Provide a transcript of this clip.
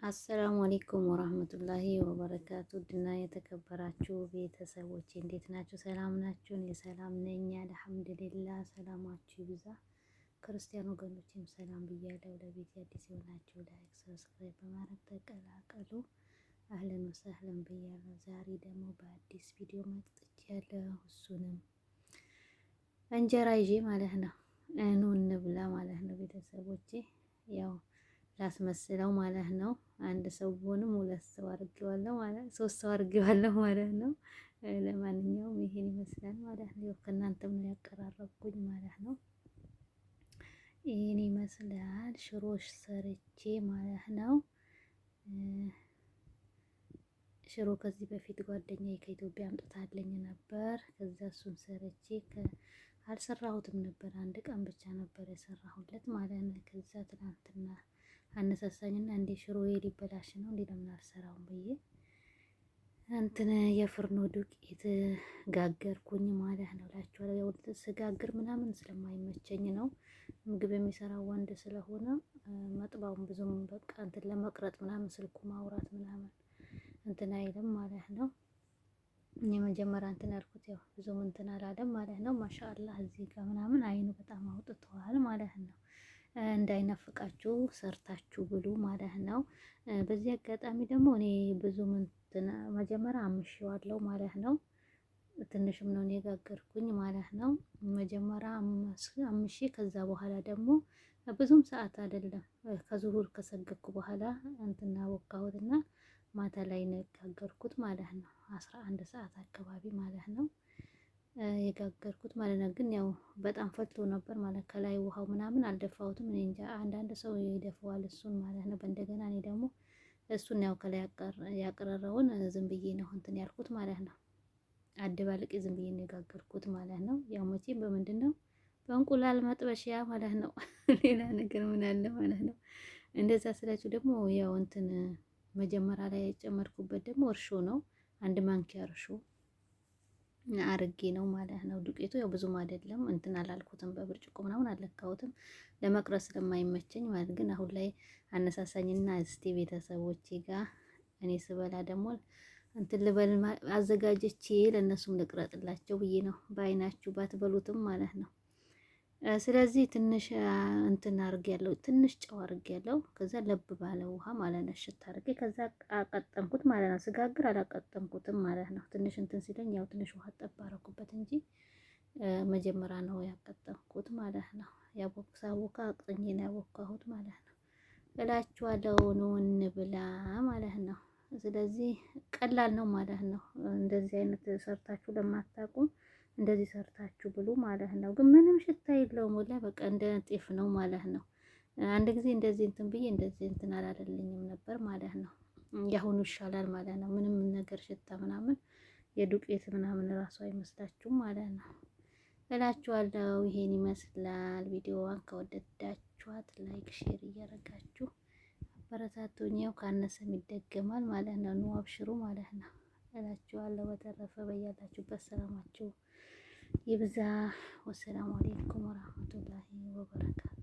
አሰላሙ አለይኩም ወራህመቱላሂ ወበረካቱ ድና የተከበራችሁ ቤተሰቦች እንዴት ናችሁ? ሰላም ናችሁ? እኔ ሰላም ነኝ አልሐምዱሊላህ። ሰላማችሁ ይብዛ። ክርስቲያን ወገኖችም ሰላም ብያለሁ። ለቤት አዲስ የሆናችሁ ላይክ፣ ሰብስክራይብ በማድረግ ተቀላቀሉ። አህለን ወሰህለን ብያለሁ። ዛሬ ደግሞ በአዲስ ቪዲዮ መጥቻለሁ። እሱንም እንጀራ ይዤ ማለት ነው። ኑ እንብላ ማለት ነው ቤተሰቦቼ። ያው ላስመስለው ማለት ነው። አንድ ሰው ቢሆንም ሁለት ሰው አድርጌዋለሁ ማለት ሶስት ሰው አድርጌዋለሁ ማለት ነው። ለማንኛውም ይሄን ይመስላል ማለት ነው። ከእናንተም ነው ያቀራረብኩኝ ማለት ነው። ይሄን ይመስላል ሽሮሽ ሰርቼ ማለት ነው። ሽሮ ከዚህ በፊት ጓደኛዬ ከኢትዮጵያ አምጥታለኝ ነበር። ከዛ እሱን ሰርቼ አልሰራሁትም ነበር። አንድ ቀን ብቻ ነበር የሰራሁለት ማለት ነው። ከዛ ትናንትና አነሳሳኝና እንዴ ሽሮዬ ሊበላሽ ነው እንዴ ለምን አልሰራውም ብዬ እንትን የፍርኖ ዱቄት ጋገርኩኝ ማለት ነው እላችኋለሁ። ያው ስጋግር ምናምን ስለማይመቸኝ ነው። ምግብ የሚሰራው ወንድ ስለሆነ መጥባውን ብዙም በቃ እንትን ለመቅረጥ ምናምን ስልኩ ማውራት ምናምን እንትን አይልም ማለት ነው። እኔ መጀመሪያ እንትን ያልኩት ያው ብዙም እንትን አላለም ማለት ነው። ማሻአላህ እዚህ ጋር ምናምን አይኑ በጣም አውጥተዋል ማለት ነው። እንዳይነፍቃችሁ ሰርታችሁ ብሉ ማለት ነው። በዚህ አጋጣሚ ደግሞ እኔ ብዙም እንትን መጀመሪያ አምሼዋለሁ ማለት ነው። ትንሽም ነው የጋገርኩኝ ማለት ነው። መጀመሪያ አምሼ ከዛ በኋላ ደግሞ ብዙም ሰዓት አይደለም ከዙሁር ከሰገድኩ በኋላ እንትና ወካሁትና ማታ ላይ ነው የጋገርኩት ማለት ነው። 11 ሰዓት አካባቢ ማለት ነው የጋገርኩት ማለት ነው። ግን ያው በጣም ፈልቶ ነበር ማለት ከላይ ውሃው ምናምን አልደፋሁትም። እኔ እንጃ አንዳንድ ሰው ይደፋዋል እሱን ማለት ነው። በእንደገና እኔ ደግሞ እሱን ያው ከላይ ያቀረረውን ዝም ብዬ ነው እንትን ያልኩት ማለት ነው። አደባልቄ ዝም ብዬ ነው የጋገርኩት ማለት ነው። ያው መቼም በምንድን ነው በእንቁላል መጥበሻ ማለት ነው። ሌላ ነገር ምን አለ ማለት ነው። እንደዛ ስላችሁ ደግሞ ያው እንትን መጀመሪያ ላይ የጨመርኩበት ደግሞ እርሾ ነው። አንድ ማንኪያ እርሾ አርጌ ነው ማለት ነው። ዱቄቱ ያው ብዙም አይደለም እንትን አላልኩትም፣ በብርጭቆ ምናምን አልለካሁትም ለመቅረስ ስለማይመቸኝ ማለት ግን አሁን ላይ አነሳሳኝና እስቲ ቤተሰቦቼ ጋር እኔ ስበላ ደግሞ እንትን ልበል አዘጋጀቼ ለእነሱም ልቅረጥላቸው ብዬ ነው። በአይናችሁ ባትበሉትም ማለት ነው። ስለዚህ ትንሽ እንትን አርጌያለሁ፣ ትንሽ ጨው አርጌያለሁ። ከዛ ለብ ባለ ውሃ ማለት ነው ሽታ አርጌ ከዛ አቀጠንኩት ማለት ነው። ስጋግር አላቀጠንኩትም ማለት ነው። ትንሽ እንትን ሲለኝ ያው ትንሽ ውሃ ጠብ አረኩበት እንጂ መጀመሪያ ነው ያቀጠንኩት ማለት ነው። ያቦክ ሳቦካ አቅጥኜ ነው ያቦካሁት ማለት ነው እላችኋለሁ። ኑ እንብላ ማለት ነው። ስለዚህ ቀላል ነው ማለት ነው። እንደዚህ አይነት ሰርታችሁ ለማታውቁ እንደዚህ ሰርታችሁ ብሉ ማለት ነው። ግን ምንም ሽታ የለውም ወላሂ በቃ እንደ ጤፍ ነው ማለት ነው። አንድ ጊዜ እንደዚህ እንትን ብዬ እንደዚህ እንትን አላለልኝም ነበር ማለት ነው። ያሁኑ ይሻላል ማለት ነው። ምንም ነገር ሽታ ምናምን የዱቄት ምናምን ራሱ አይመስላችሁም ማለት ነው እላችኋለሁ። ይሄን ይመስላል። ቪዲዮዋን ከወደዳችኋት ላይክ፣ ሼር እያደረጋችሁ አበረታቱኝ። ያው ካነሰም ይደገማል ማለት ነው። ኑ አብሽሩ ማለት ነው እላችኋለሁ። በተረፈ በያላችሁበት ሰላማችሁ ይብዛ። ወሰላሙ አለይኩም ወራህመቱላሂ ወበረካቱ።